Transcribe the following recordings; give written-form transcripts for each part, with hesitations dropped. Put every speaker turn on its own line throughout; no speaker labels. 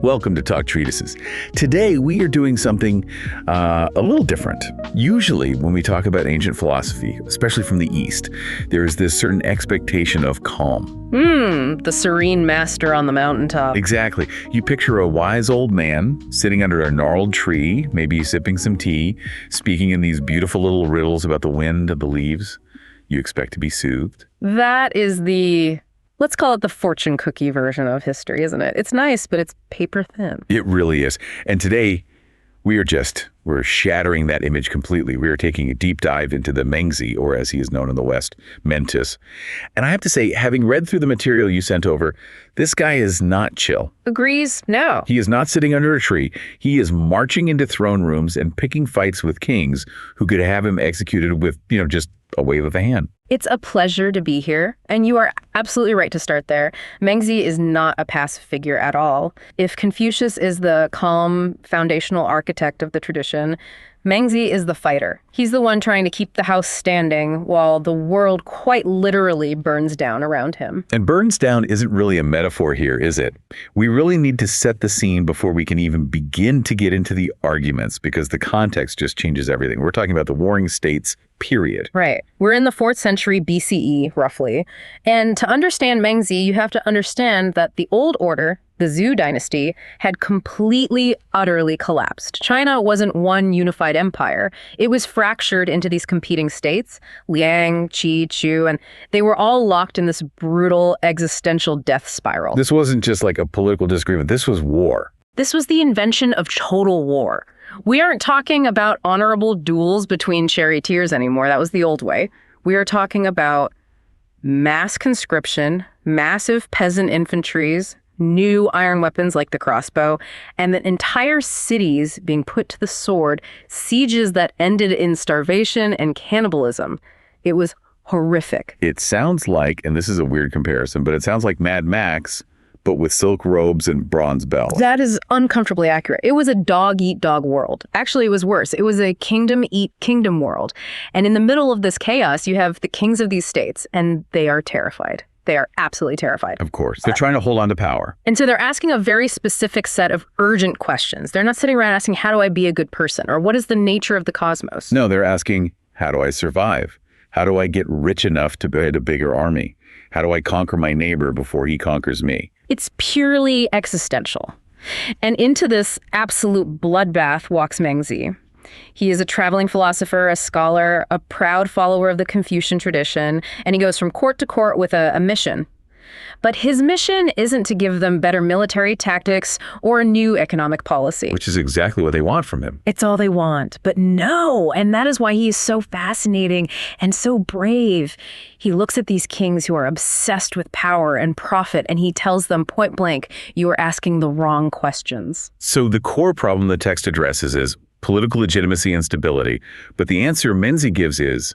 Welcome to Talk Treatises. Today we are doing something a little different. Usually when we talk about ancient philosophy, especially from the East, there is this certain expectation of calm.
The serene master on the mountaintop.
Exactly. You picture a wise old man sitting under a gnarled tree, maybe sipping some tea, speaking in these beautiful little riddles about the wind and the leaves. You expect to be soothed.
That is let's call it the fortune cookie version of history, isn't it? It's nice, but it's paper thin.
It really is. And today, we're shattering that image completely. We are taking a deep dive into the Mengzi, or as he is known in the West, Mentis. And I have to say, having read through the material you sent over, this guy is not chill.
Agrees? No.
He is not sitting under a tree. He is marching into throne rooms and picking fights with kings who could have him executed with, just a wave of a hand.
It's a pleasure to be here, and you are absolutely right to start there. Mengzi is not a passive figure at all. If Confucius is the calm, foundational architect of the tradition, Mengzi is the fighter. He's the one trying to keep the house standing while the world quite literally burns down around him.
And burns down isn't really a metaphor here, is it? We really need to set the scene before we can even begin to get into the arguments, because the context just changes everything. We're talking about the warring states, period.
Right. We're in the 4th century BCE, roughly. And to understand Mengzi, you have to understand that the old order, the Zhou dynasty, had completely, utterly collapsed. China wasn't one unified empire. It was fractured into these competing states, Liang, Qi, Chu, and they were all locked in this brutal existential death spiral.
This wasn't just like a political disagreement. This was war.
This was the invention of total war. We aren't talking about honorable duels between charioteers anymore. That was the old way. We are talking about mass conscription, massive peasant infantries, new iron weapons like the crossbow, and then entire cities being put to the sword, sieges that ended in starvation and cannibalism. It was horrific.
It sounds like, and this is a weird comparison, but it sounds like Mad Max, but with silk robes and bronze bells.
That is uncomfortably accurate. It was a dog-eat-dog world. Actually, it was worse. It was a kingdom-eat-kingdom world. And in the middle of this chaos, you have the kings of these states, and they are terrified. They are absolutely terrified.
Of course. They're trying to hold on to power.
And so they're asking a very specific set of urgent questions. They're not sitting around asking, how do I be a good person? Or what is the nature of the cosmos?
No, they're asking, how do I survive? How do I get rich enough to build a bigger army? How do I conquer my neighbor before he conquers me?
It's purely existential. And into this absolute bloodbath walks Mengzi. He is a traveling philosopher, a scholar, a proud follower of the Confucian tradition, and he goes from court to court with a mission. But his mission isn't to give them better military tactics or a new economic policy.
Which is exactly what they want from him.
It's all they want. But no, and that is why he is so fascinating and so brave. He looks at these kings who are obsessed with power and profit, and he tells them point blank, you are asking the wrong questions.
So the core problem the text addresses is political legitimacy and stability. But the answer Mengzi gives is,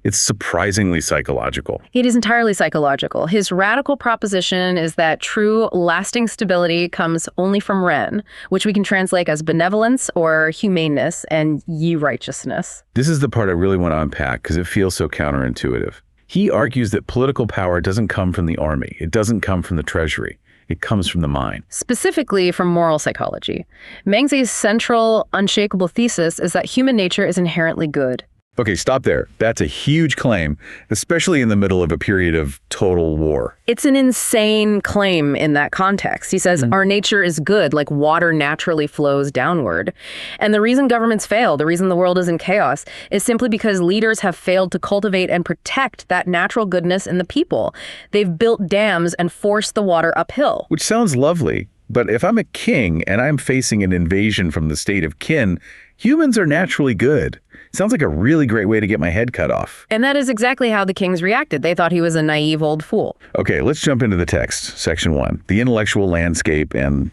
it's surprisingly psychological.
It is entirely psychological. His radical proposition is that true, lasting stability comes only from Ren, which we can translate as benevolence or humaneness, and Yi righteousness.
This is the part I really want to unpack because it feels so counterintuitive. He argues that political power doesn't come from the army. It doesn't come from the treasury. It comes from the mind.
Specifically from moral psychology. Mengzi's central, unshakable thesis is that human nature is inherently good.
Okay, stop there. That's a huge claim, especially in the middle of a period of total war.
It's an insane claim in that context. He says our nature is good, like water naturally flows downward. And the reason governments fail, the reason the world is in chaos, is simply because leaders have failed to cultivate and protect that natural goodness in the people. They've built dams and forced the water uphill.
Which sounds lovely, but if I'm a king and I'm facing an invasion from the state of Qin, humans are naturally good. Sounds like a really great way to get my head cut off.
And that is exactly how the kings reacted. They thought he was a naive old fool.
Okay, let's jump into the text. Section 1, the intellectual landscape and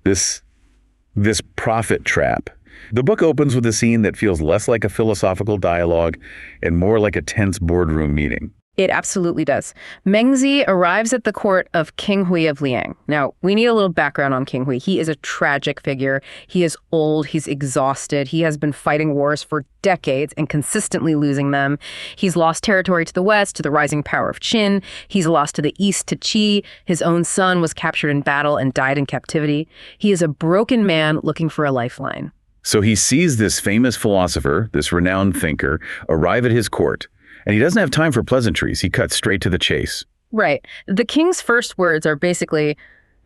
this prophet trap. The book opens with a scene that feels less like a philosophical dialogue and more like a tense boardroom meeting.
It absolutely does. Mengzi arrives at the court of King Hui of Liang. Now, we need a little background on King Hui. He is a tragic figure. He is old. He's exhausted. He has been fighting wars for decades and consistently losing them. He's lost territory to the west, to the rising power of Qin. He's lost to the east, to Qi. His own son was captured in battle and died in captivity. He is a broken man looking for a lifeline.
So he sees this famous philosopher, this renowned thinker, arrive at his court. And he doesn't have time for pleasantries. He cuts straight to the chase.
Right. The king's first words are basically,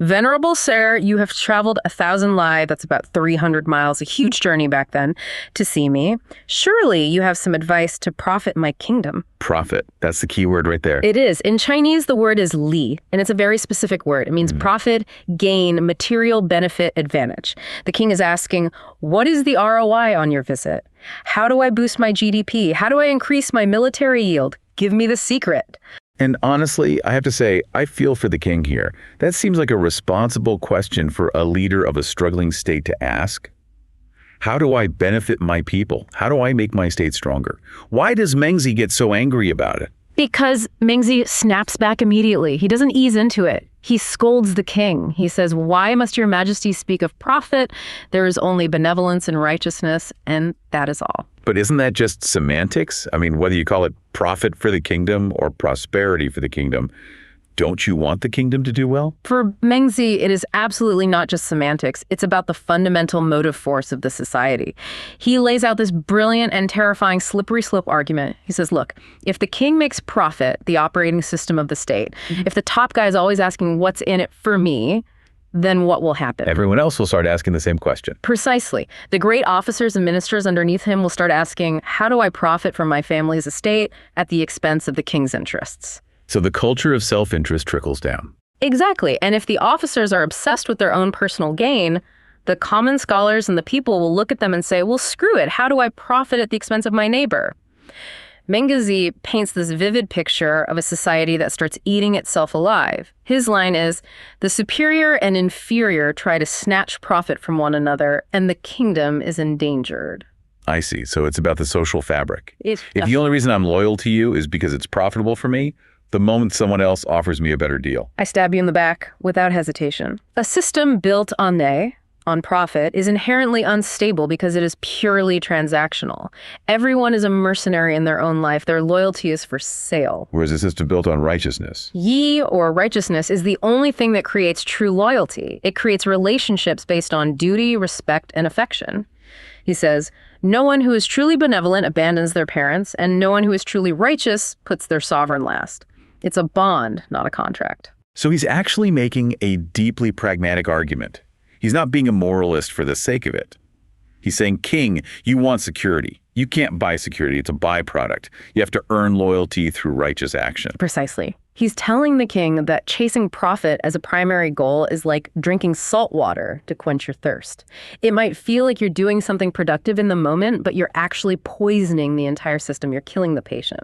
"Venerable sir, you have traveled 1,000 li, that's about 300 miles, a huge journey back then, to see me. Surely you have some advice to profit my kingdom."
Profit. That's the key word right there.
It is. In Chinese, the word is li, and it's a very specific word. It means profit, gain, material benefit, advantage. The king is asking, what is the ROI on your visit? How do I boost my GDP? How do I increase my military yield? Give me the secret.
And honestly, I have to say, I feel for the king here. That seems like a responsible question for a leader of a struggling state to ask. How do I benefit my people? How do I make my state stronger? Why does Mengzi get so angry about it?
Because Mengzi snaps back immediately. He doesn't ease into it. He scolds the king. He says, "Why must your majesty speak of profit? There is only benevolence and righteousness, and that is all."
But isn't that just semantics? I mean, whether you call it profit for the kingdom or prosperity for the kingdom, don't you want the kingdom to do well?
For Mengzi, it is absolutely not just semantics. It's about the fundamental motive force of the society. He lays out this brilliant and terrifying slippery slope argument. He says, look, if the king makes profit the operating system of the state, if the top guy is always asking what's in it for me, then what will happen?
Everyone else will start asking the same question.
Precisely. The great officers and ministers underneath him will start asking, how do I profit from my family's estate at the expense of the king's interests?
So the culture of self-interest trickles down.
Exactly. And if the officers are obsessed with their own personal gain, the common scholars and the people will look at them and say, well, screw it. How do I profit at the expense of my neighbor? Mengzi paints this vivid picture of a society that starts eating itself alive. His line is, the superior and inferior try to snatch profit from one another, and the kingdom is endangered.
I see. So it's about the social fabric. If the only reason I'm loyal to you is because it's profitable for me, the moment someone else offers me a better deal,
I stab you in the back without hesitation. A system built on profit, is inherently unstable because it is purely transactional. Everyone is a mercenary in their own life. Their loyalty is for sale.
Whereas a system built on righteousness.
Yi, or righteousness, is the only thing that creates true loyalty. It creates relationships based on duty, respect, and affection. He says, no one who is truly benevolent abandons their parents, and no one who is truly righteous puts their sovereign last. It's a bond, not a contract.
So he's actually making a deeply pragmatic argument. He's not being a moralist for the sake of it. He's saying, king, you want security. You can't buy security. It's a byproduct. You have to earn loyalty through righteous action.
Precisely. He's telling the king that chasing profit as a primary goal is like drinking salt water to quench your thirst. It might feel like you're doing something productive in the moment, but you're actually poisoning the entire system. You're killing the patient.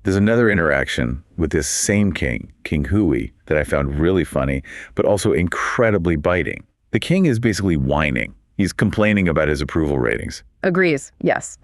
There's another interaction with this same king, King Hui, that I found really funny, but also incredibly biting. The king is basically whining. He's complaining about his approval ratings.
Agrees, yes.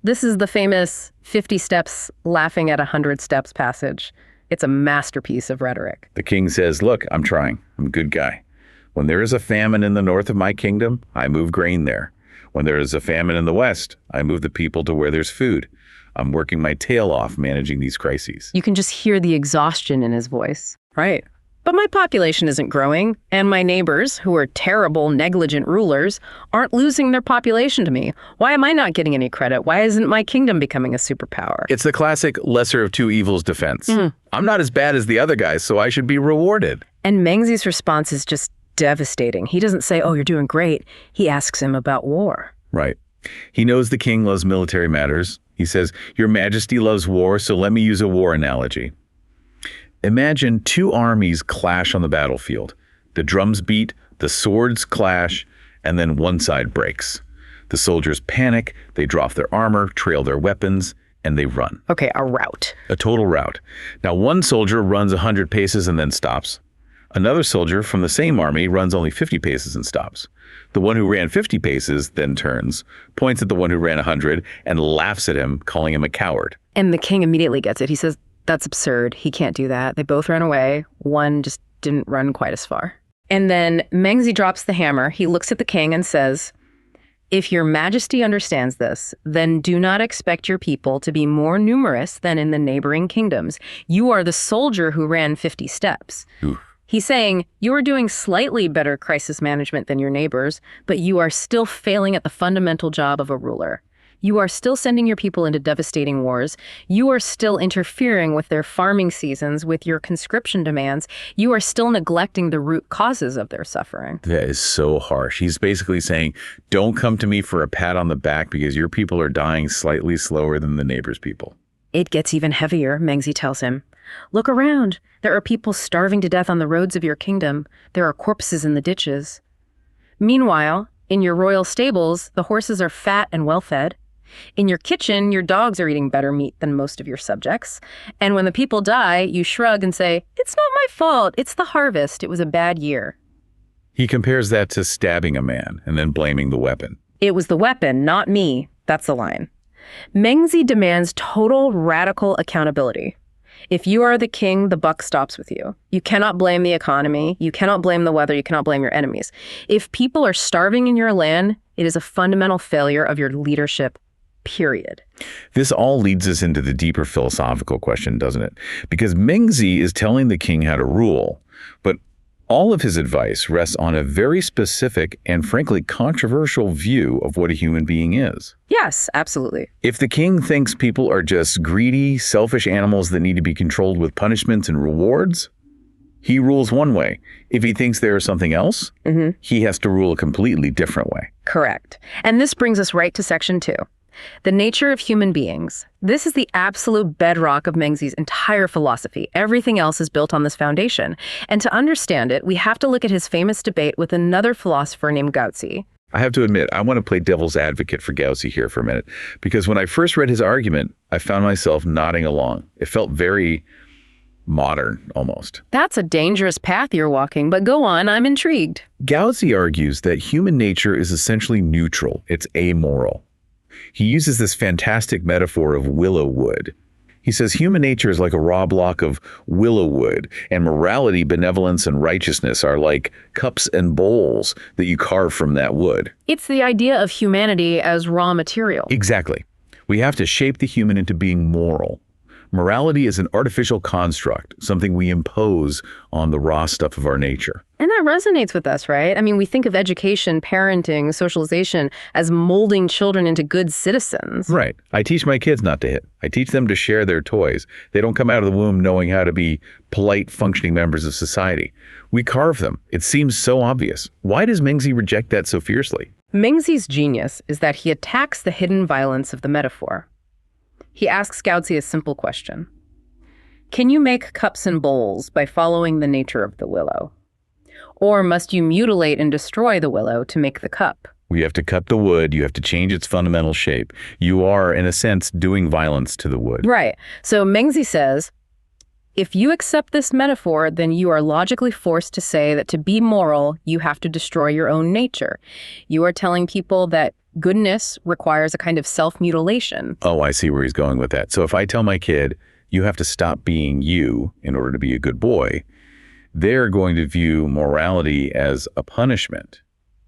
This is the famous 50 steps laughing at 100 steps passage. It's a masterpiece of rhetoric.
The king says, look, I'm trying. I'm a good guy. When there is a famine in the north of my kingdom, I move grain there. When there is a famine in the west, I move the people to where there's food. I'm working my tail off managing these crises.
You can just hear the exhaustion in his voice. Right. But my population isn't growing, and my neighbors, who are terrible, negligent rulers, aren't losing their population to me. Why am I not getting any credit? Why isn't my kingdom becoming a superpower?
It's the classic lesser of two evils defense. I'm not as bad as the other guys, so I should be rewarded.
And Mengzi's response is just devastating. He doesn't say, oh, you're doing great. He asks him about war.
Right. He knows the king loves military matters. He says, Your Majesty loves war, so let me use a war analogy. Imagine two armies clash on the battlefield. The drums beat, the swords clash, and then one side breaks. The soldiers panic, they drop their armor, trail their weapons, and they run.
Okay, a rout.
A total rout. Now, one soldier runs 100 paces and then stops. Another soldier from the same army runs only 50 paces and stops. The one who ran 50 paces then turns, points at the one who ran 100, and laughs at him, calling him a coward.
And the king immediately gets it. He says, That's absurd. He can't do that. They both ran away. One just didn't run quite as far. And then Mengzi drops the hammer. He looks at the king and says, "If your majesty understands this, then do not expect your people to be more numerous than in the neighboring kingdoms. You are the soldier who ran 50 steps."
Oof.
He's saying, you are doing slightly better crisis management than your neighbors, but you are still failing at the fundamental job of a ruler. You are still sending your people into devastating wars. You are still interfering with their farming seasons, with your conscription demands. You are still neglecting the root causes of their suffering.
That is so harsh. He's basically saying, don't come to me for a pat on the back because your people are dying slightly slower than the neighbor's people.
It gets even heavier, Mengzi tells him. Look around. There are people starving to death on the roads of your kingdom. There are corpses in the ditches. Meanwhile, in your royal stables, the horses are fat and well-fed. In your kitchen, your dogs are eating better meat than most of your subjects. And when the people die, you shrug and say, "It's not my fault. It's the harvest. It was a bad year."
He compares that to stabbing a man and then blaming the weapon.
It was the weapon, not me. That's the line. Mengzi demands total radical accountability. If you are the king, the buck stops with you. You cannot blame the economy. You cannot blame the weather. You cannot blame your enemies. If people are starving in your land, it is a fundamental failure of your leadership, period.
This all leads us into the deeper philosophical question, doesn't it? Because Mengzi is telling the king how to rule, but all of his advice rests on a very specific and frankly controversial view of what a human being is.
Yes, absolutely.
If the king thinks people are just greedy, selfish animals that need to be controlled with punishments and rewards, he rules one way. If he thinks there is something else, he has to rule a completely different way.
Correct. And this brings us right to section 2. The nature of human beings. This is the absolute bedrock of Mengzi's entire philosophy. Everything else is built on this foundation. And to understand it, we have to look at his famous debate with another philosopher named Goutzi.
I have to admit, I want to play devil's advocate for Goutzi here for a minute, because when I first read his argument, I found myself nodding along. It felt very modern, almost.
That's a dangerous path you're walking, but go on, I'm intrigued.
Goutzi argues that human nature is essentially neutral. It's amoral. He uses this fantastic metaphor of willow wood. He says human nature is like a raw block of willow wood, and morality, benevolence, and righteousness are like cups and bowls that you carve from that wood.
It's the idea of humanity as raw material.
Exactly. We have to shape the human into being moral. Morality is an artificial construct, something we impose on the raw stuff of our nature.
And that resonates with us, right? I mean, we think of education, parenting, socialization as molding children into good citizens.
Right. I teach my kids not to hit. I teach them to share their toys. They don't come out of the womb knowing how to be polite, functioning members of society. We carve them. It seems so obvious. Why does Mengzi reject that so fiercely?
Mengzi's genius is that he attacks the hidden violence of the metaphor. He asks Goutzi a simple question. Can you make cups and bowls by following the nature of the willow? Or must you mutilate and destroy the willow to make the cup?
You have to cut the wood. You have to change its fundamental shape. You are, in a sense, doing violence to the wood.
Right. So Mengzi says, if you accept this metaphor, then you are logically forced to say that to be moral, you have to destroy your own nature. You are telling people that goodness requires a kind of self-mutilation.
Oh, I see where he's going with that. So if I tell my kid, you have to stop being you in order to be a good boy, they're going to view morality as a punishment,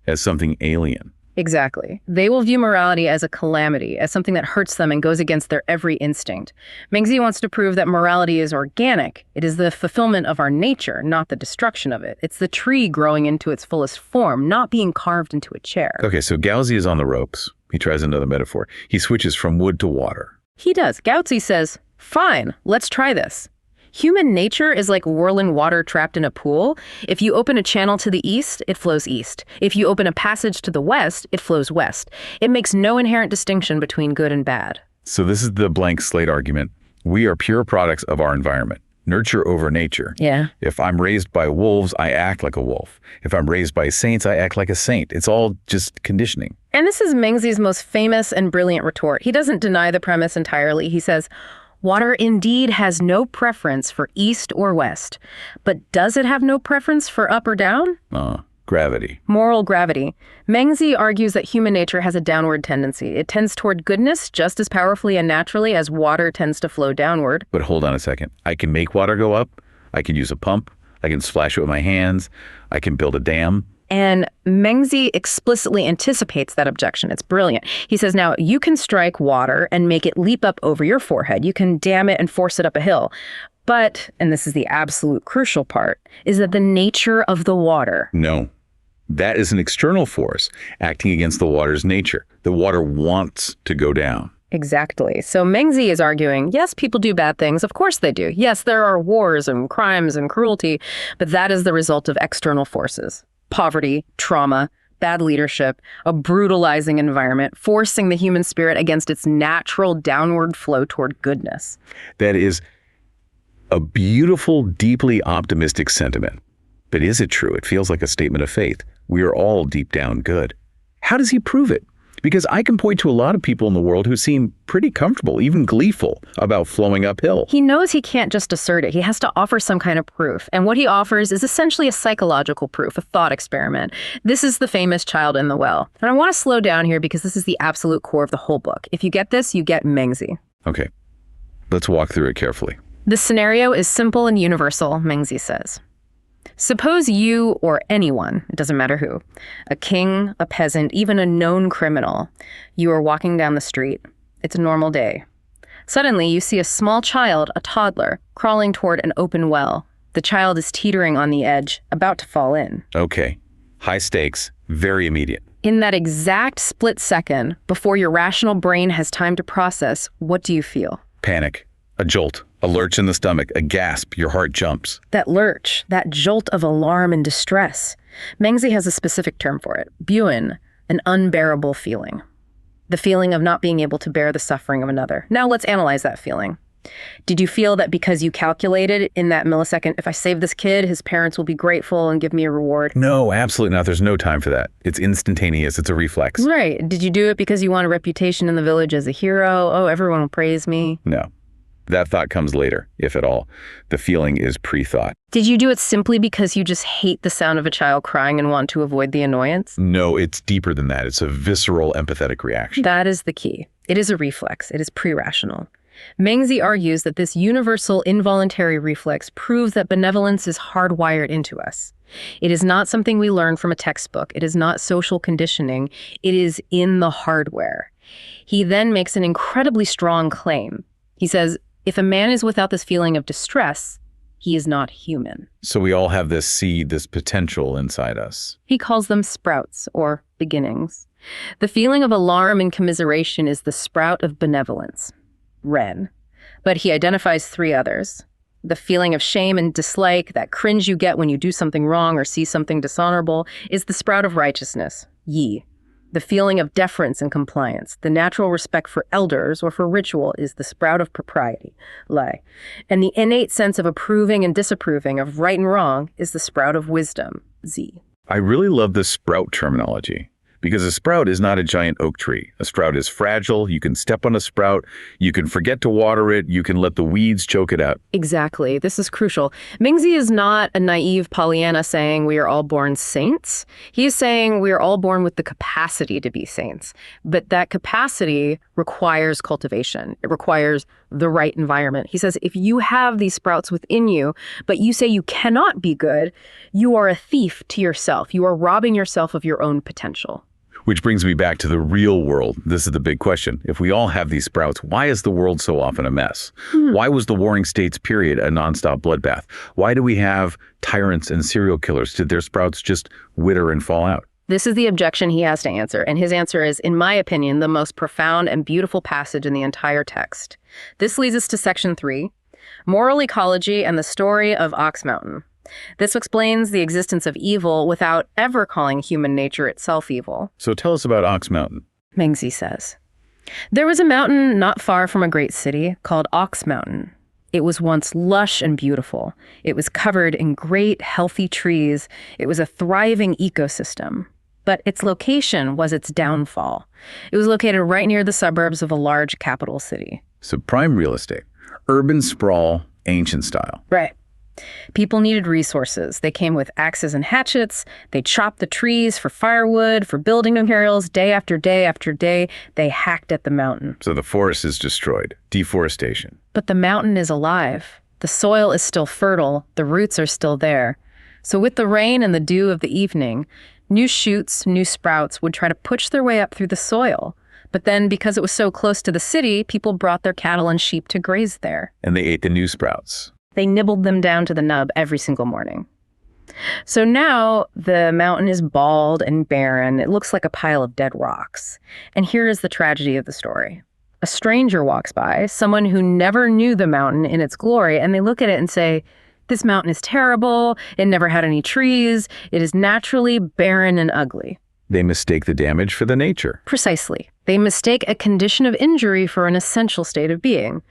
as something alien.
Exactly. They will view morality as a calamity, as something that hurts them and goes against their every instinct. Mengzi wants to prove that morality is organic. It is the fulfillment of our nature, not the destruction of it. It's the tree growing into its fullest form, not being carved into a chair.
Okay, so Goutzi is on the ropes. He tries another metaphor. He switches from wood to water.
He does. Goutzi says, fine, let's try this. Human nature is like whirling water trapped in a pool. If you open a channel to the east, it flows east. If you open a passage to the west, it flows west. It makes no inherent distinction between good and bad.
So this is the blank slate argument. We are pure products of our environment. Nurture over nature.
Yeah.
If I'm raised by wolves, I act like a wolf. If I'm raised by saints, I act like a saint. It's all just conditioning.
And this is Mengzi's most famous and brilliant retort. He doesn't deny the premise entirely. He says, water indeed has no preference for east or west, but does it have no preference for up or down?
Gravity.
Moral gravity. Mengzi argues that human nature has a downward tendency. It tends toward goodness just as powerfully and naturally as water tends to flow downward.
But hold on a second. I can make water go up. I can use a pump. I can splash it with my hands. I can build a dam.
And Mengzi explicitly anticipates that objection. It's brilliant. He says, now, you can strike water and make it leap up over your forehead. You can dam it and force it up a hill. But, and this is the absolute crucial part, is that the nature of the water.
No. That is an external force acting against the water's nature. The water wants to go down.
Exactly. So Mengzi is arguing, yes, people do bad things. Of course they do. Yes, there are wars and crimes and cruelty, but that is the result of external forces. Poverty, trauma, bad leadership, a brutalizing environment, forcing the human spirit against its natural downward flow toward goodness.
That is a beautiful, deeply optimistic sentiment. But is it true? It feels like a statement of faith. We are all deep down good. How does he prove it? Because I can point to a lot of people in the world who seem pretty comfortable, even gleeful, about flowing uphill.
He knows he can't just assert it. He has to offer some kind of proof. And what he offers is essentially a psychological proof, a thought experiment. This is the famous child in the well. And I want to slow down here because this is the absolute core of the whole book. If you get this, you get Mengzi.
Okay, let's walk through it carefully.
The scenario is simple and universal, Mengzi says. Suppose you or anyone, it doesn't matter who, a king, a peasant, even a known criminal, you are walking down the street. It's a normal day. Suddenly, you see a small child, a toddler, crawling toward an open well. The child is teetering on the edge, about to fall in.
Okay, high stakes, very immediate.
In that exact split second, before your rational brain has time to process, what do you feel?
Panic, a jolt, a lurch in the stomach, a gasp, your heart jumps.
That lurch, that jolt of alarm and distress. Mengzi has a specific term for it. Buin, an unbearable feeling. The feeling of not being able to bear the suffering of another. Now let's analyze that feeling. Did you feel that because you calculated in that millisecond, if I save this kid, his parents will be grateful and give me a reward?
No, absolutely not. There's no time for that. It's instantaneous. It's a reflex.
Right. Did you do it because you want a reputation in the village as a hero? Oh, everyone will praise me.
No. That thought comes later, if at all. The feeling is pre-thought.
Did you do it simply because you just hate the sound of a child crying and want to avoid the annoyance?
No, it's deeper than that. It's a visceral, empathetic reaction.
That is the key. It is a reflex. It is pre-rational. Mengzi argues that this universal involuntary reflex proves that benevolence is hardwired into us. It is not something we learn from a textbook. It is not social conditioning. It is in the hardware. He then makes an incredibly strong claim. He says, if a man is without this feeling of distress, he is not human.
So we all have this seed, this potential inside us.
He calls them sprouts or beginnings. The feeling of alarm and commiseration is the sprout of benevolence, Ren. But he identifies three others. The feeling of shame and dislike, that cringe you get when you do something wrong or see something dishonorable, is the sprout of righteousness, Yi. The feeling of deference and compliance, the natural respect for elders or for ritual, is the sprout of propriety, Lai. And the innate sense of approving and disapproving, of right and wrong, is the sprout of wisdom, Zi.
I really love the sprout terminology. Because a sprout is not a giant oak tree. A sprout is fragile. You can step on a sprout. You can forget to water it. You can let the weeds choke it out.
Exactly. This is crucial. Mengzi is not a naive Pollyanna saying we are all born saints. He is saying we are all born with the capacity to be saints. But that capacity requires cultivation. It requires the right environment. He says if you have these sprouts within you, but you say you cannot be good, you are a thief to yourself. You are robbing yourself of your own potential.
Which brings me back to the real world. This is the big question. If we all have these sprouts, why is the world so often a mess? Why was the Warring States period a nonstop bloodbath? Why do we have tyrants and serial killers? Did their sprouts just wither and fall out?
This is the objection he has to answer, and his answer is, in my opinion, the most profound and beautiful passage in the entire text. This leads us to section 3, moral ecology and the story of Ox Mountain. This explains the existence of evil without ever calling human nature itself evil.
So tell us about Ox Mountain.
Mengzi says, there was a mountain not far from a great city called Ox Mountain. It was once lush and beautiful. It was covered in great, healthy trees. It was a thriving ecosystem. But its location was its downfall. It was located right near the suburbs of a large capital city.
So prime real estate, urban sprawl, ancient style.
Right. People needed resources. They came with axes and hatchets. They chopped the trees for firewood, for building materials. Day after day after day, they hacked at the mountain.
So the forest is destroyed. Deforestation.
But the mountain is alive. The soil is still fertile. The roots are still there. So with the rain and the dew of the evening, new shoots, new sprouts would try to push their way up through the soil. But then, because it was so close to the city, people brought their cattle and sheep to graze there.
And they ate the new sprouts.
They nibbled them down to the nub every single morning. So now the mountain is bald and barren. It looks like a pile of dead rocks. And here is the tragedy of the story. A stranger walks by, someone who never knew the mountain in its glory, and they look at it and say, "This mountain is terrible. It never had any trees. It is naturally barren and ugly."
They mistake the damage for the nature.
Precisely. They mistake a condition of injury for an essential state of being.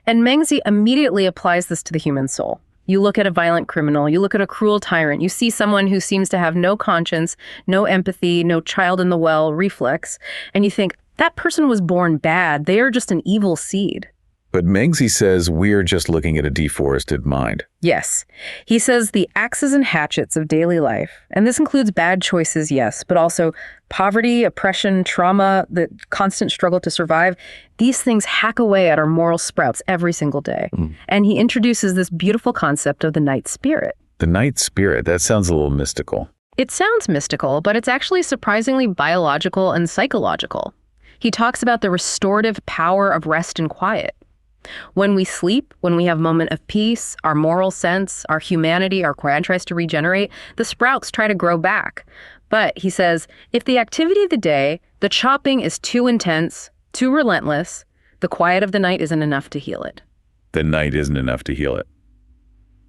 And Mengzi immediately applies this to the human soul. You look at a violent criminal, you look at a cruel tyrant, you see someone who seems to have no conscience, no empathy, no child in the well reflex, and you think, that person was born bad. They are just an evil seed.
But Mengzi says we're just looking at a deforested mind.
Yes. He says the axes and hatchets of daily life, and this includes bad choices, yes, but also poverty, oppression, trauma, the constant struggle to survive. These things hack away at our moral sprouts every single day. And he introduces this beautiful concept of the night spirit.
The night spirit, that sounds a little mystical.
It sounds mystical, but it's actually surprisingly biological and psychological. He talks about the restorative power of rest and quiet. When we sleep, when we have a moment of peace, our moral sense, our humanity, our quiet tries to regenerate, the sprouts try to grow back. But, he says, if the activity of the day, the chopping is too intense, too relentless, the quiet of the night isn't enough to heal it.
The night isn't enough to heal it.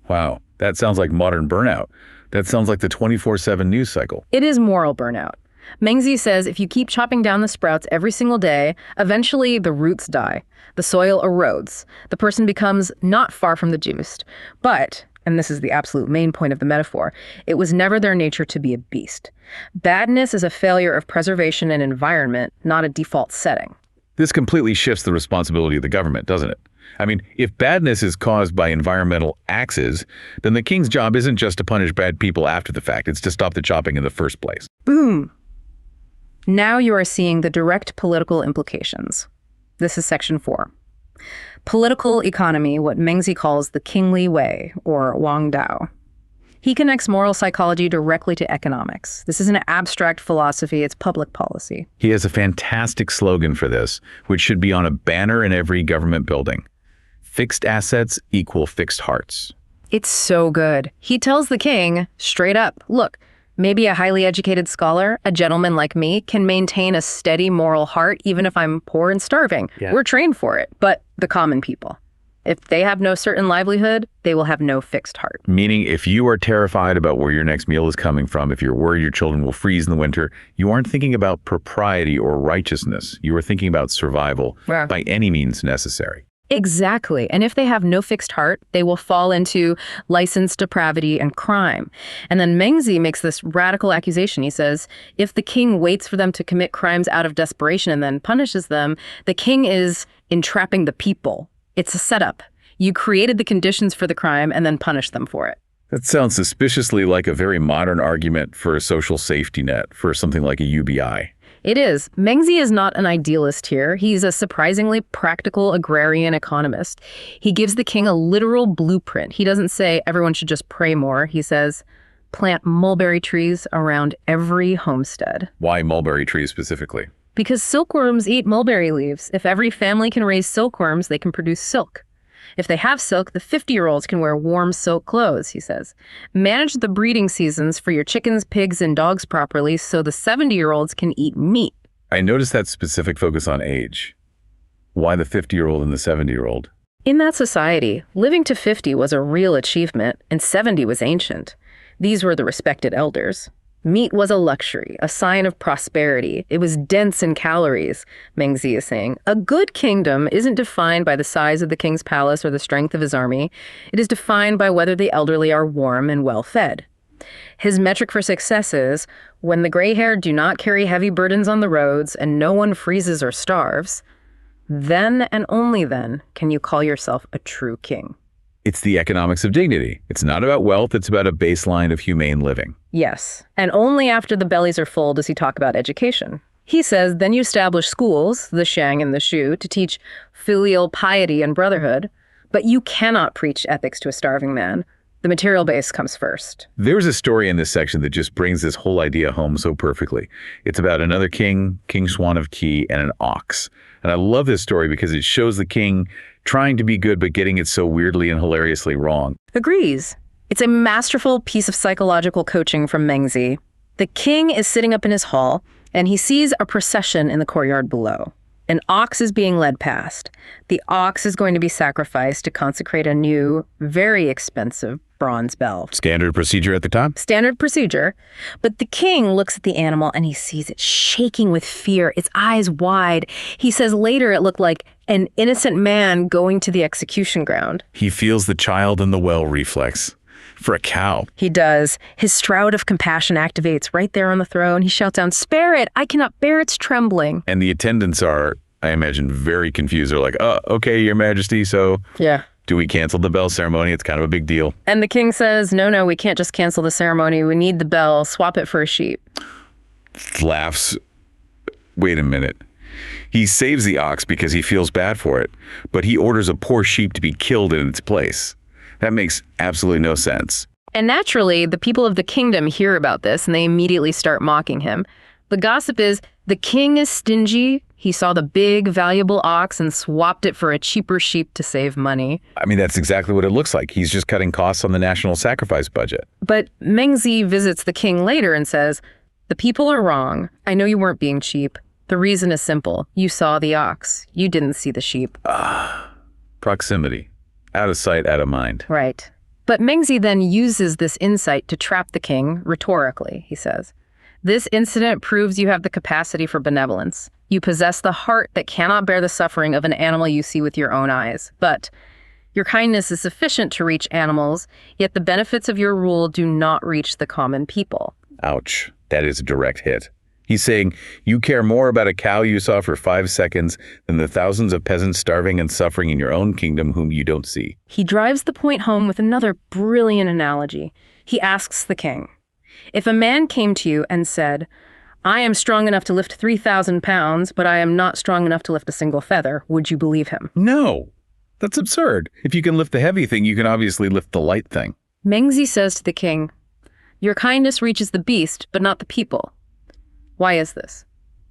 Wow, that sounds like modern burnout. That sounds like the 24/7 news cycle.
It is moral burnout. Mengzi says if you keep chopping down the sprouts every single day, eventually the roots die. The soil erodes. The person becomes not far from the juiced. But, and this is the absolute main point of the metaphor, it was never their nature to be a beast. Badness is a failure of preservation and environment, not a default setting.
This completely shifts the responsibility of the government, doesn't it? I mean, if badness is caused by environmental axes, then the king's job isn't just to punish bad people after the fact, it's to stop the chopping in the first place.
Boom! Now you are seeing the direct political implications. This is section 4. Political economy, what Mengzi calls the kingly way, or Wang Dao. He connects moral psychology directly to economics. This isn't an abstract philosophy, it's public policy.
He has a fantastic slogan for this, which should be on a banner in every government building. Fixed assets equal fixed hearts.
It's so good. He tells the king, straight up, look, maybe a highly educated scholar, a gentleman like me, can maintain a steady moral heart even if I'm poor and starving.
Yeah.
We're trained for it. But the common people, if they have no certain livelihood, they will have no fixed heart.
Meaning, if you are terrified about where your next meal is coming from, if you're worried your children will freeze in the winter, you aren't thinking about propriety or righteousness. You are thinking about survival by any means necessary.
Exactly. And if they have no fixed heart, they will fall into license, depravity, and crime. And then Mengzi makes this radical accusation. He says, if the king waits for them to commit crimes out of desperation and then punishes them, the king is entrapping the people. It's a setup. You created the conditions for the crime and then punish them for it.
That sounds suspiciously like a very modern argument for a social safety net, for something like a UBI.
It is. Mengzi is not an idealist here. He's a surprisingly practical agrarian economist. He gives the king a literal blueprint. He doesn't say everyone should just pray more. He says, plant mulberry trees around every homestead.
Why mulberry trees specifically?
Because silkworms eat mulberry leaves. If every family can raise silkworms, they can produce silk. If they have silk, the 50-year-olds can wear warm silk clothes, he says. Manage the breeding seasons for your chickens, pigs, and dogs properly so the 70-year-olds can eat meat.
I noticed that specific focus on age. Why the 50-year-old and the 70-year-old?
In that society, living to 50 was a real achievement, and 70 was ancient. These were the respected elders. Meat was a luxury, a sign of prosperity. It was dense in calories, Mengzi is saying. A good kingdom isn't defined by the size of the king's palace or the strength of his army. It is defined by whether the elderly are warm and well-fed. His metric for success is, when the gray-haired do not carry heavy burdens on the roads and no one freezes or starves, then and only then can you call yourself a true king.
It's the economics of dignity. It's not about wealth, it's about a baseline of humane living.
Yes. And only after the bellies are full does he talk about education. He says, then you establish schools, the Shang and the Shu, to teach filial piety and brotherhood, but you cannot preach ethics to a starving man. The material base comes first.
There's a story in this section that just brings this whole idea home so perfectly. It's about another king, King Swan of Qi, and an ox. And I love this story because it shows the king trying to be good but getting it so weirdly and hilariously wrong.
Agrees. It's a masterful piece of psychological coaching from Mengzi. The king is sitting up in his hall, and he sees a procession in the courtyard below. An ox is being led past. The ox is going to be sacrificed to consecrate a new, very expensive bronze bell.
Standard procedure at the time?
Standard procedure. But the king looks at the animal and he sees it shaking with fear, its eyes wide. He says later it looked like an innocent man going to the execution ground.
He feels the child in the well reflex. For a cow.
He does. His shroud of compassion activates right there on the throne. He shouts down, "Spare it! I cannot bear its trembling."
And the attendants are, I imagine, very confused. They're like, okay, Your Majesty, so
yeah.
Do we cancel the bell ceremony? It's kind of a big deal.
And the king says, no, we can't just cancel the ceremony. We need the bell. Swap it for a sheep.
Laughs. Wait a minute. He saves the ox because he feels bad for it, but he orders a poor sheep to be killed in its place. That makes absolutely no sense.
And naturally, the people of the kingdom hear about this and they immediately start mocking him. The gossip is, the king is stingy. He saw the big, valuable ox and swapped it for a cheaper sheep to save money.
I mean, that's exactly what it looks like. He's just cutting costs on the national sacrifice budget.
But Mengzi visits the king later and says, the people are wrong. I know you weren't being cheap. The reason is simple. You saw the ox. You didn't see the sheep.
Proximity. Out of sight, out of mind.
Right. But Mengzi then uses this insight to trap the king rhetorically, he says. This incident proves you have the capacity for benevolence. You possess the heart that cannot bear the suffering of an animal you see with your own eyes. But your kindness is sufficient to reach animals, yet the benefits of your rule do not reach the common people.
Ouch. That is a direct hit. He's saying, you care more about a cow you saw for 5 seconds than the thousands of peasants starving and suffering in your own kingdom whom you don't see.
He drives the point home with another brilliant analogy. He asks the king, if a man came to you and said, I am strong enough to lift 3,000 pounds, but I am not strong enough to lift a single feather, would you believe him?
No, that's absurd. If you can lift the heavy thing, you can obviously lift the light thing.
Mengzi says to the king, your kindness reaches the beast, but not the people. Why is this?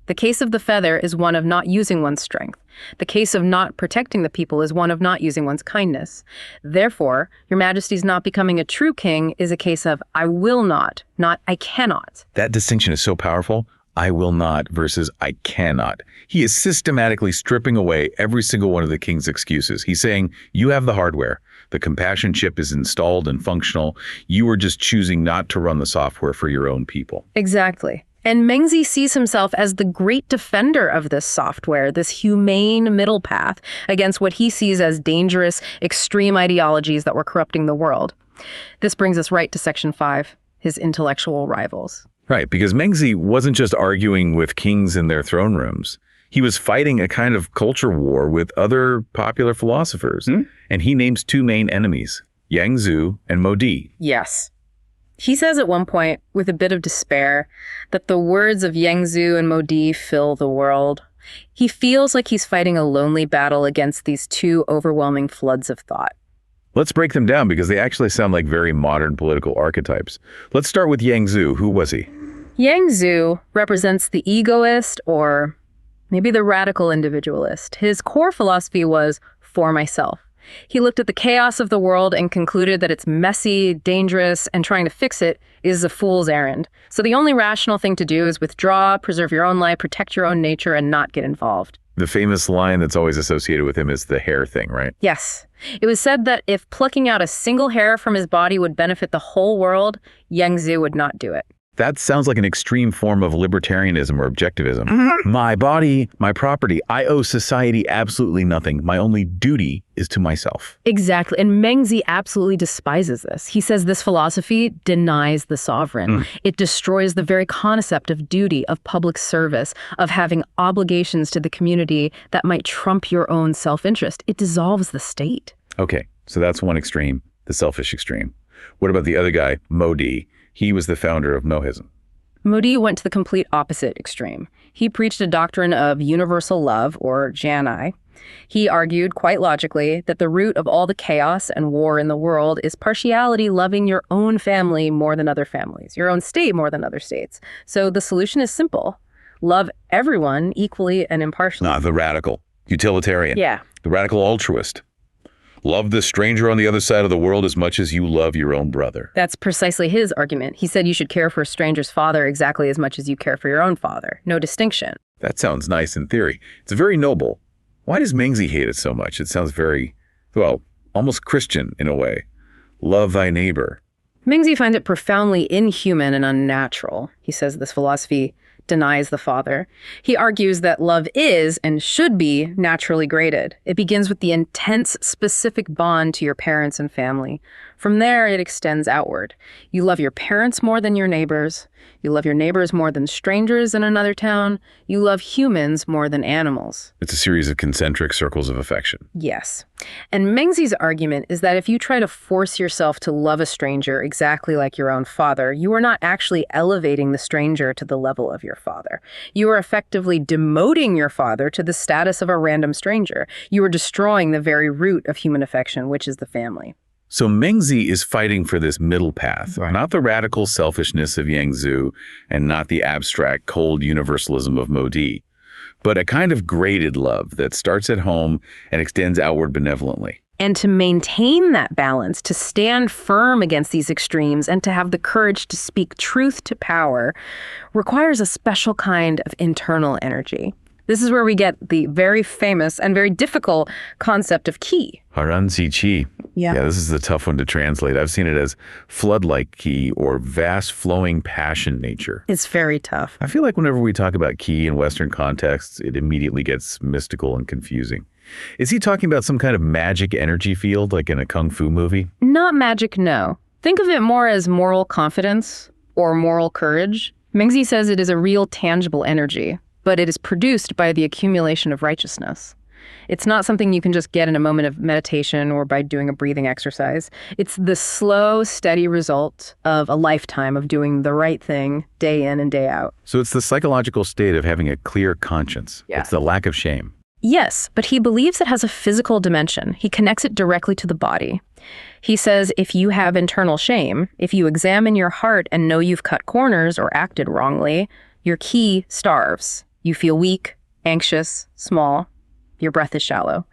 The case of the feather is one of not using one's strength. The case of not protecting the people is one of not using one's kindness. Therefore, your majesty's not becoming a true king is a case of I will not I cannot.
That distinction is so powerful. I will not versus I cannot. He is systematically stripping away every single one of the king's excuses. He's saying, you have the hardware. The compassion chip is installed and functional. You are just choosing not to run the software for your own people.
Exactly. And Mengzi sees himself as the great defender of this software, this humane middle path against what he sees as dangerous, extreme ideologies that were corrupting the world. This brings us right to Section 5, his intellectual rivals.
Right, because Mengzi wasn't just arguing with kings in their throne rooms. He was fighting a kind of culture war with other popular philosophers. And he names 2 main enemies, Yangzhu and Modi.
Yes. He says at one point, with a bit of despair, that the words of Yangzhu and Modi fill the world. He feels like he's fighting a lonely battle against these 2 overwhelming floods of thought.
Let's break them down because they actually sound like very modern political archetypes. Let's start with Yangzhu. Who was he?
Yangzhu represents the egoist or maybe the radical individualist. His core philosophy was for myself. He looked at the chaos of the world and concluded that it's messy, dangerous, and trying to fix it is a fool's errand. So the only rational thing to do is withdraw, preserve your own life, protect your own nature, and not get involved.
The famous line that's always associated with him is the hair thing, right?
Yes. It was said that if plucking out a single hair from his body would benefit the whole world, Yangzhu would not do it.
That sounds like an extreme form of libertarianism or objectivism. My body, my property, I owe society absolutely nothing. My only duty is to myself.
Exactly. And Mengzi absolutely despises this. He says this philosophy denies the sovereign. It destroys the very concept of duty, of public service, of having obligations to the community that might trump your own self-interest. It dissolves the state.
Okay, So that's one extreme, the selfish extreme. What about the other guy, Modi? He was the founder of Mohism.
Modi went to the complete opposite extreme. He preached a doctrine of universal love, or Janai. He argued, quite logically, that the root of all the chaos and war in the world is partiality, loving your own family more than other families, your own state more than other states. So the solution is simple. Love everyone equally and impartially.
Not the radical utilitarian.
Yeah.
The radical altruist. Love the stranger on the other side of the world as much as you love your own brother.
That's precisely his argument. He said you should care for a stranger's father exactly as much as you care for your own father. No distinction.
That sounds nice in theory. It's very noble. Why does Mengzi hate it so much? It sounds very, well, almost Christian in a way. Love thy neighbor.
Mengzi finds it profoundly inhuman and unnatural. He says this philosophy denies the father. He argues that love is and should be naturally graded. It begins with the intense, specific bond to your parents and family. From there, it extends outward. You love your parents more than your neighbors. You love your neighbors more than strangers in another town. You love humans more than animals.
It's a series of concentric circles of affection.
Yes. And Mengzi's argument is that if you try to force yourself to love a stranger exactly like your own father, you are not actually elevating the stranger to the level of your father. You are effectively demoting your father to the status of a random stranger. You are destroying the very root of human affection, which is the family.
So Mengzi is fighting for this middle path,
Right.
not the radical selfishness of Yangzhu and not the abstract, cold universalism of Modi, but a kind of graded love that starts at home and extends outward benevolently.
And to maintain that balance, to stand firm against these extremes, and to have the courage to speak truth to power requires a special kind of internal energy. This is where we get the very famous and very difficult concept of qi.
Haranzi qi.
Yeah.
Yeah, this is a tough one to translate. I've seen it as flood-like qi or vast flowing passion nature.
It's very tough.
I feel like whenever we talk about qi in Western contexts, it immediately gets mystical and confusing. Is he talking about some kind of magic energy field like in a kung fu movie?
Not magic, no. Think of it more as moral confidence or moral courage. Mengzi says it is a real tangible energy, but it is produced by the accumulation of righteousness. It's not something you can just get in a moment of meditation or by doing a breathing exercise. It's the slow, steady result of a lifetime of doing the right thing day in and day out.
So it's the psychological state of having a clear conscience.
Yeah.
It's the lack of shame.
Yes, but he believes it has a physical dimension. He connects it directly to the body. He says if you have internal shame, if you examine your heart and know you've cut corners or acted wrongly, your qi starves. You feel weak, anxious, small. Your breath is shallow.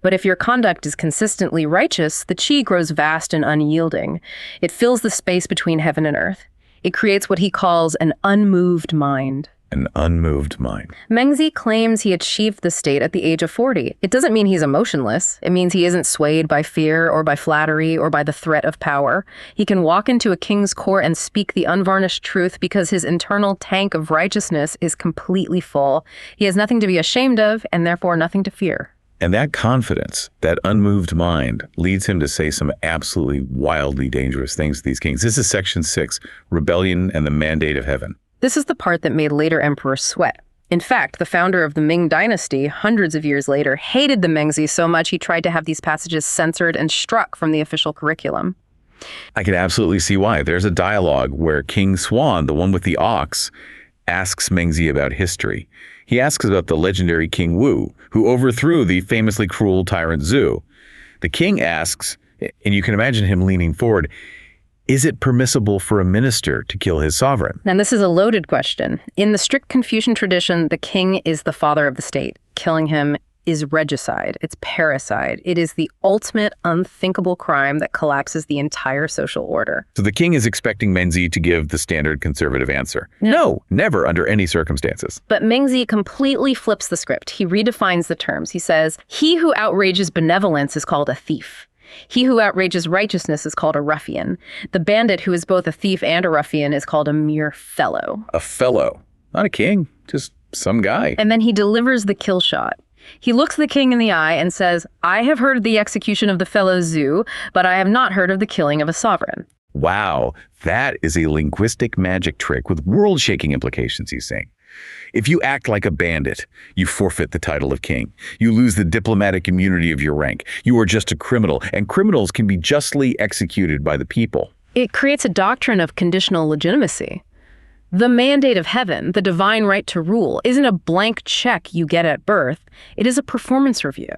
But if your conduct is consistently righteous, the qi grows vast and unyielding. It fills the space between heaven and earth. It creates what he calls an unmoved mind.
An unmoved mind.
Mengzi claims he achieved this state at the age of 40. It doesn't mean he's emotionless. It means he isn't swayed by fear or by flattery or by the threat of power. He can walk into a king's court and speak the unvarnished truth because his internal tank of righteousness is completely full. He has nothing to be ashamed of and therefore nothing to fear.
And that confidence, that unmoved mind, leads him to say some absolutely wildly dangerous things to these kings. This is section 6, rebellion and the mandate of heaven.
This is the part that made later emperors sweat. In fact, the founder of the Ming dynasty, hundreds of years later, hated the Mengzi so much he tried to have these passages censored and struck from the official curriculum.
I can absolutely see why. There's a dialogue where King Swan, the one with the ox, asks Mengzi about history. He asks about the legendary King Wu, who overthrew the famously cruel tyrant Zhu. The king asks, and you can imagine him leaning forward, is it permissible for a minister to kill his sovereign?
And this is a loaded question. In the strict Confucian tradition, the king is the father of the state. Killing him is regicide. It's parricide. It is the ultimate unthinkable crime that collapses the entire social order.
So the king is expecting Mengzi to give the standard conservative answer. No, never under any circumstances.
But Mengzi completely flips the script. He redefines the terms. He says, he who outrages benevolence is called a thief. He who outrages righteousness is called a ruffian. The bandit who is both a thief and a ruffian is called a mere fellow.
A fellow, not a king, just some guy.
And then he delivers the kill shot. He looks the king in the eye and says, I have heard of the execution of the fellow Zhu, but I have not heard of the killing of a sovereign.
Wow, that is a linguistic magic trick with world-shaking implications, he's saying. If you act like a bandit, you forfeit the title of king. You lose the diplomatic immunity of your rank. You are just a criminal, and criminals can be justly executed by the people.
It creates a doctrine of conditional legitimacy. The mandate of heaven, the divine right to rule, isn't a blank check you get at birth. It is a performance review.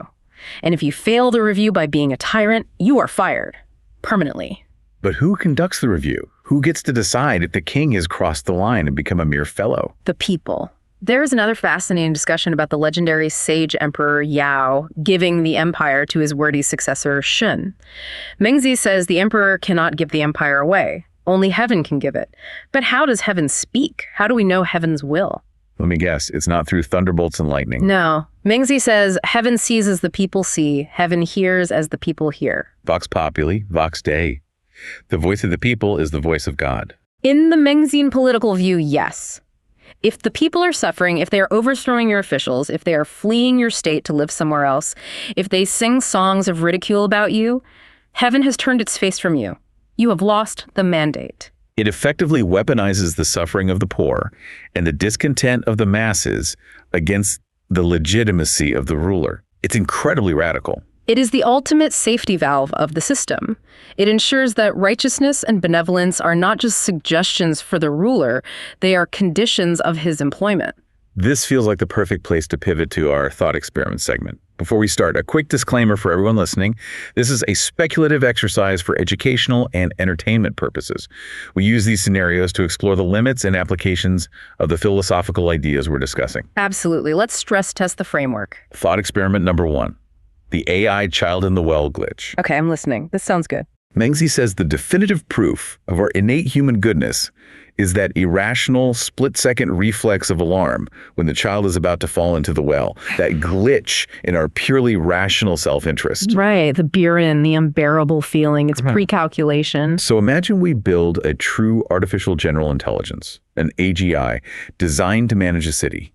And if you fail the review by being a tyrant, you are fired. Permanently.
But who conducts the review? Who gets to decide if the king has crossed the line and become a mere fellow?
The people. There is another fascinating discussion about the legendary sage emperor Yao giving the empire to his wordy successor Shun. Mengzi says the emperor cannot give the empire away. Only heaven can give it. But how does heaven speak? How do we know heaven's will?
Let me guess, it's not through thunderbolts and lightning.
No. Mengzi says heaven sees as the people see, heaven hears as the people hear.
Vox populi, vox Dei. The voice of the people is the voice of God.
In the Mengzian political view, yes. If the people are suffering, if they are overthrowing your officials, if they are fleeing your state to live somewhere else, if they sing songs of ridicule about you, heaven has turned its face from you. You have lost the mandate.
It effectively weaponizes the suffering of the poor and the discontent of the masses against the legitimacy of the ruler. It's incredibly radical.
It is the ultimate safety valve of the system. It ensures that righteousness and benevolence are not just suggestions for the ruler, they are conditions of his employment.
This feels like the perfect place to pivot to our thought experiment segment. Before we start, a quick disclaimer for everyone listening. This is a speculative exercise for educational and entertainment purposes. We use these scenarios to explore the limits and applications of the philosophical ideas we're discussing.
Absolutely. Let's stress test the framework.
Thought experiment number 1. The AI child in the well glitch.
Okay, I'm listening. This sounds good.
Mengzi says the definitive proof of our innate human goodness is that irrational split-second reflex of alarm when the child is about to fall into the well, that glitch in our purely rational self-interest.
Right, the burin, the unbearable feeling, it's pre-calculation.
So imagine we build a true artificial general intelligence, an AGI, designed to manage a city.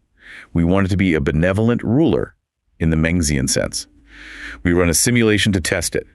We want it to be a benevolent ruler in the Mengzian sense. We run a simulation to test it.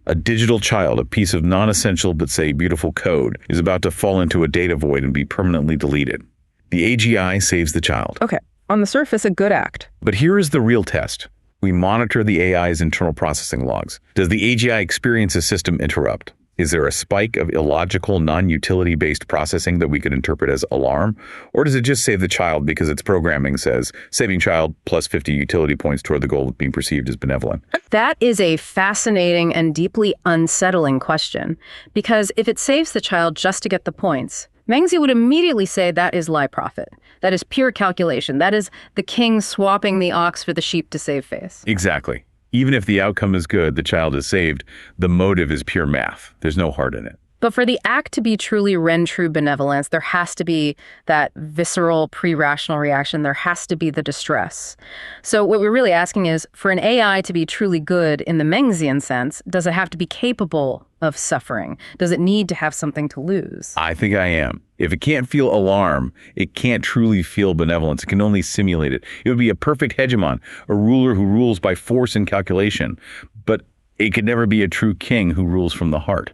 A digital child, a piece of non-essential but say beautiful code, is about to fall into a data void and be permanently deleted. The AGI saves the child.
Okay, on the surface, a good act.
But here is the real test. We monitor the AI's internal processing logs. Does the AGI experience a system interrupt? Is there a spike of illogical, non-utility-based processing that we could interpret as alarm? Or does it just save the child because its programming says, saving child plus 50 utility points toward the goal of being perceived as benevolent?
That is a fascinating and deeply unsettling question. Because if it saves the child just to get the points, Mengzi would immediately say that is lie profit. That is pure calculation. That is the king swapping the ox for the sheep to save face.
Exactly. Even if the outcome is good, the child is saved, the motive is pure math. There's no heart in it.
But for the act to be truly true benevolence, there has to be that visceral, pre-rational reaction. There has to be the distress. So what we're really asking is, for an AI to be truly good in the Mengzian sense, does it have to be capable of suffering? Does it need to have something to lose?
I think I am. If it can't feel alarm, it can't truly feel benevolence. It can only simulate it. It would be a perfect hegemon, a ruler who rules by force and calculation. But it could never be a true king who rules from the heart.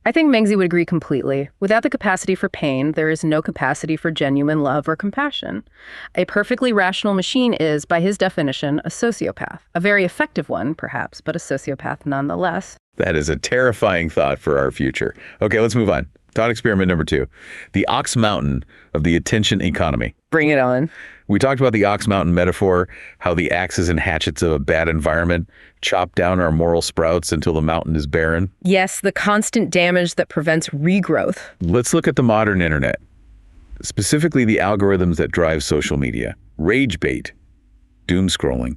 I think Mengzi would agree completely. Without the capacity for pain, there is no capacity for genuine love or compassion. A perfectly rational machine is, by his definition, a sociopath. A very effective one, perhaps, but a sociopath nonetheless.
That is a terrifying thought for our future. Okay, let's move on. Thought experiment number 2. The Ox Mountain of the attention economy.
Bring it on.
We talked about the Ox Mountain metaphor, how the axes and hatchets of a bad environment chop down our moral sprouts until the mountain is barren.
Yes, the constant damage that prevents regrowth.
Let's look at the modern internet, specifically the algorithms that drive social media. Rage bait, doom scrolling,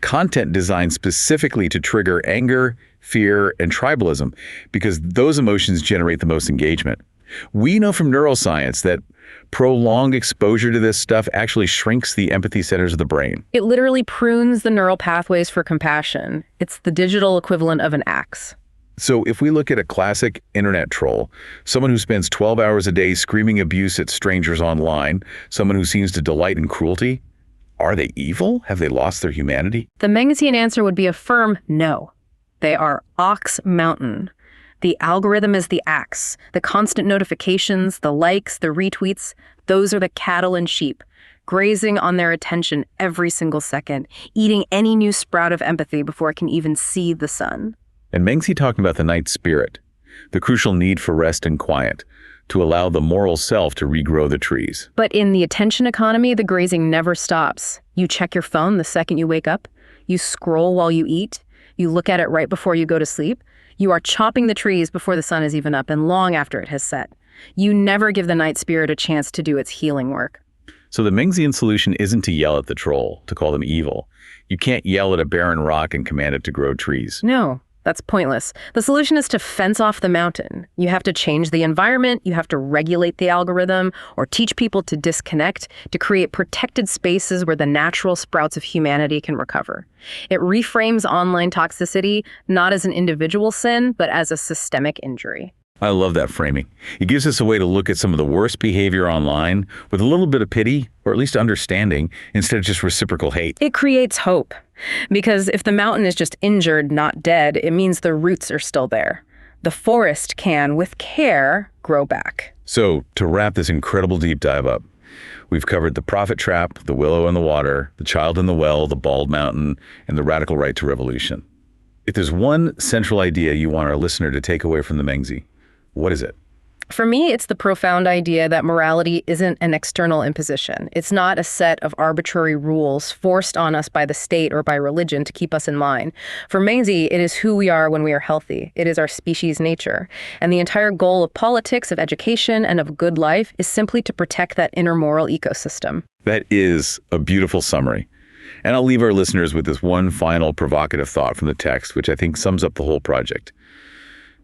content designed specifically to trigger anger, fear, and tribalism because those emotions generate the most engagement. We know from neuroscience that prolonged exposure to this stuff actually shrinks the empathy centers of the brain.
It literally prunes the neural pathways for compassion. It's the digital equivalent of an axe.
So if we look at a classic internet troll, someone who spends 12 hours a day screaming abuse at strangers online, someone who seems to delight in cruelty, are they evil? Have they lost their humanity?
The Mengzian answer would be a firm no. They are Ox Mountain. The algorithm is the axe. The constant notifications, the likes, the retweets, those are the cattle and sheep, grazing on their attention every single second, eating any new sprout of empathy before it can even see the sun.
And Mengzi talking about the night spirit, the crucial need for rest and quiet, to allow the moral self to regrow the trees.
But in the attention economy, the grazing never stops. You check your phone the second you wake up. You scroll while you eat. You look at it right before you go to sleep. You are chopping the trees before the sun is even up and long after it has set. You never give the night spirit a chance to do its healing work.
So the Mengzian solution isn't to yell at the troll, to call them evil. You can't yell at a barren rock and command it to grow trees.
No, that's pointless. The solution is to fence off the mountain. You have to change the environment, you have to regulate the algorithm, or teach people to disconnect, to create protected spaces where the natural sprouts of humanity can recover. It reframes online toxicity not as an individual sin, but as a systemic injury.
I love that framing. It gives us a way to look at some of the worst behavior online with a little bit of pity, or at least understanding, instead of just reciprocal hate.
It creates hope. Because if the mountain is just injured, not dead, it means the roots are still there. The forest can, with care, grow back.
So, to wrap this incredible deep dive up, we've covered the profit trap, the willow in the water, the child in the well, the bald mountain, and the radical right to revolution. If there's one central idea you want our listener to take away from the Mengzi, what is it?
For me, it's the profound idea that morality isn't an external imposition. It's not a set of arbitrary rules forced on us by the state or by religion to keep us in line. For Mengzi, it is who we are when we are healthy. It is our species' nature. And the entire goal of politics, of education, and of good life is simply to protect that inner moral ecosystem.
That is a beautiful summary. And I'll leave our listeners with this one final provocative thought from the text, which I think sums up the whole project.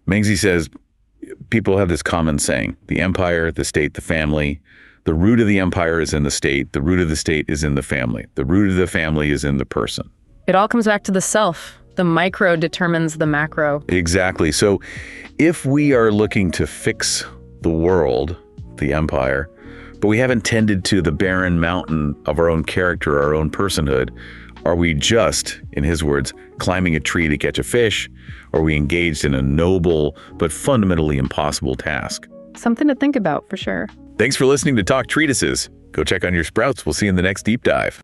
Mengzi says, people have this common saying, the empire, the state, the family. The root of the empire is in the state. The root of the state is in the family. The root of the family is in the person.
It all comes back to the self. The micro determines the macro.
Exactly. So if we are looking to fix the world, the empire, but we haven't tended to the barren mountain of our own character, our own personhood, are we just, in his words, climbing a tree to catch a fish? Or are we engaged in a noble but fundamentally impossible task?
Something to think about, for sure.
Thanks for listening to Talk Treatises. Go check on your sprouts. We'll see you in the next deep dive.